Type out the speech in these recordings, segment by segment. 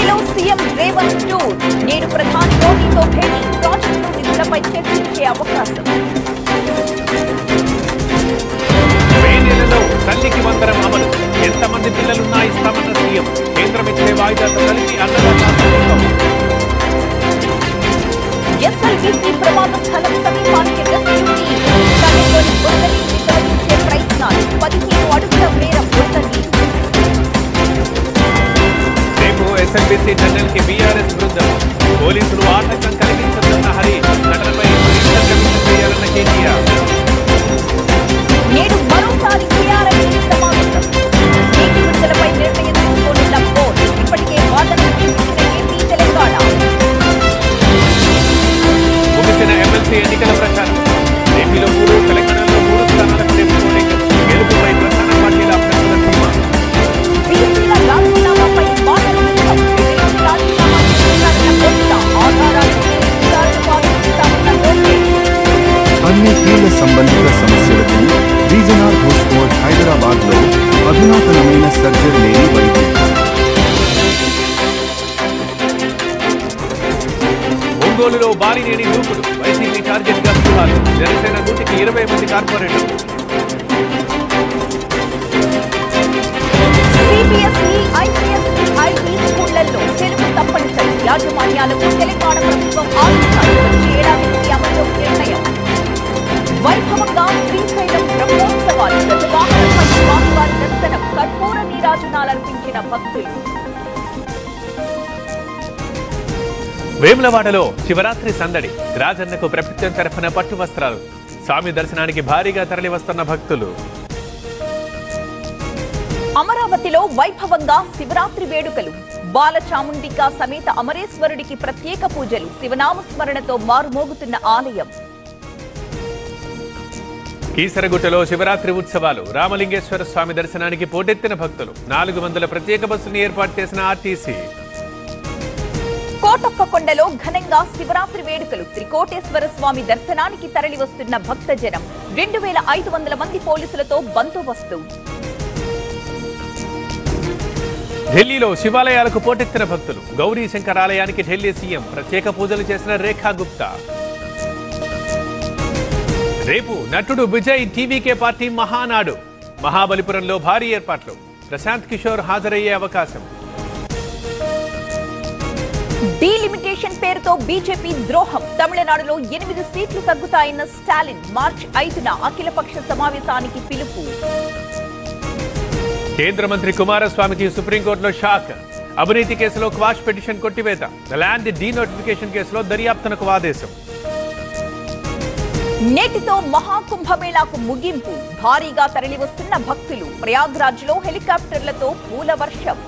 ఢిల్లీలో CM Revanth tour నేడు ప్రధాని మోదీతో భేటీ ప్రాజెక్టు నిధులపై చర్చించే అవకాశం. మే నెలలో తల్లికి వందనం అమలు ఎంతమంది పిల్లలున్నా ఇస్తామన్న సీఎం కేంద్రం ఇచ్చే వాయిదాతో కలిసి ఎస్ఎల్బీసీ ప్రమాద స్థలం సమీపానికి రెస్క్యూ టీం కన్నెగోలి బురద నుంచి తొలగించే ప్రయత్నాలు 15 అడుగుల మేర బురదని. రేపు ఎస్ఎల్బీసీ టన్నెల్ కి బీఆర్ఎస్ బృందం పోలీసులు ఆటంకం కలిగించొద్దన్న హరీష్ ఘటనపై చేయాలన్న కేటీఆర్. నేడు మరోసారి టీఆర్ఎస్ సమావేశం నీటి విడుదలపై నిర్ణయం తీసుకోనున్న బోర్డు ఇప్పటికే వాదనలు వినిపించిన ఏపీ తెలంగాణ. ముగిసిన ఎమ్మెల్సీ ఎన్నికల ప్రచారం ఏపీలో 3 తెలంగాణలో 3 స్థానాలకు రేపు పోలింగ్ గెలుపుపై ప్రధాన పార్టీల అభ్యర్థుల ధీమా. బీసీల రాజీనామాపై మాటల యుద్ధం రాజీనామా చేయాలన్న కొత్త ఆధారాలు పాటిస్తామన్న లోకేష్. అన్ని కీళ్ల సంబంధిత సమస్యలకు రీజనల్ హాస్పిటల్ హైదరాబాద్ లో అధునాతనమైన సర్జరీ లేని వైద్యం. ఒంగోలులో బాలినేని దూకుడు వైసీపీ టార్గెట్ గా వ్యూహాలు జనసేన 120 మంది కార్పొరేటర్లు. సిబిఎస్ఈ ఐసిఎస్ఈ ఐటీ స్కూళ్లలో తెలుగు తప్పనిసరి యాజమాన్యాలకు తెలంగాణ ప్రభుత్వం ఆదేశాలు వచ్చే ఏడాది నుంచి అమల్లోకి నిర్ణయం. వైభవంగా శ్రీశైలం బ్రహ్మోత్సవాలు గజవాహనంపై స్వామివారి దర్శనం కర్పూర నీరాజనాలర్పించిన భక్తులు. వేములవాడలో శివరాత్రి సందడి రాజన్నకు ప్రభుత్వం తరఫున పట్టు వస్త్రాలు స్వామి దర్శనానికి భారీగా తరలి వస్తున్న భక్తులు. అమరావతిలో వైభవంగా శివరాత్రి వేడుకలు బాలచాముండికా సమేత అమరేశ్వరుడికి ప్రత్యేక పూజలు శివనామస్మరణతో మారుమోగుతున్న ఆలయం. కీసరగుట్టలో శివరాత్రి ఉత్సవాలు రామలింగేశ్వర స్వామి దర్శనానికి పోటెత్తిన భక్తులు 400 ప్రత్యేక బస్సులను ఏర్పాటు చేసిన ఆర్టీసీ. కోటప్పకొండలో ఘనంగా శివరాత్రి వేడుకలు త్రికోటేశ్వర స్వామి దర్శనానికి తరలి వస్తున్న భక్తజనం 2500 మంది పోలీసులతో బందోబస్తు. ఢిల్లీలో శివాలయాలకు పోటెత్తిన భక్తులు గౌరీ శంకర్ ఆలయానికి ఢిల్లీ సీఎం ప్రత్యేక పూజలు చేసిన రేఖా గుప్తా. రేపు నటుడు విజయ్ టీవీకే పార్టీ మహానాడు మహాబలిపురంలో భారీ ఏర్పాట్లు ప్రశాంత్ కిషోర్ హాజరయ్యే అవకాశం. డీలిమిటేషన్ పేరుతో బీజేపీ ద్రోహం తమిళనాడులో 8 సీట్లు తగ్గుతాయన్న స్టాలిన్ మార్చి 5న అఖిలపక్ష సమావేశానికి పిలుపు. కేంద్ర మంత్రి కుమారస్వామికి సుప్రీంకోర్టులో షాక్ అవినీతి కేసులో క్వాష్ పిటిషన్ కొట్టివేత ల్యాండ్ డీనోటిఫికేషన్ కేసులో దర్యాప్తునకు ఆదేశం. నేటితో మహాకుంభమేళాకు ముగింపు భారీగా తరలివస్తున్న భక్తులు ప్రయాగ్రాజ్ లో హెలికాప్టర్లతో పూల వర్షం.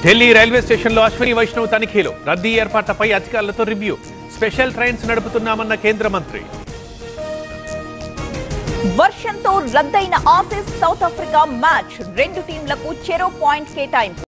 ఢిల్లీ రైల్వే స్టేషన్లో అశ్విని వైష్ణవ్ తనిఖీలు రద్దీ ఏర్పాట్లపై అధికారులతో రివ్యూ స్పెషల్ ట్రైన్స్ నడుపుతున్నామన్న కేంద్ర మంత్రి. వర్షంతో రద్దయిన ఆసీస్ సౌత్ ఆఫ్రికా మ్యాచ్ 2 టీంలకు చెరో పాయింట్ కేటాయింపు.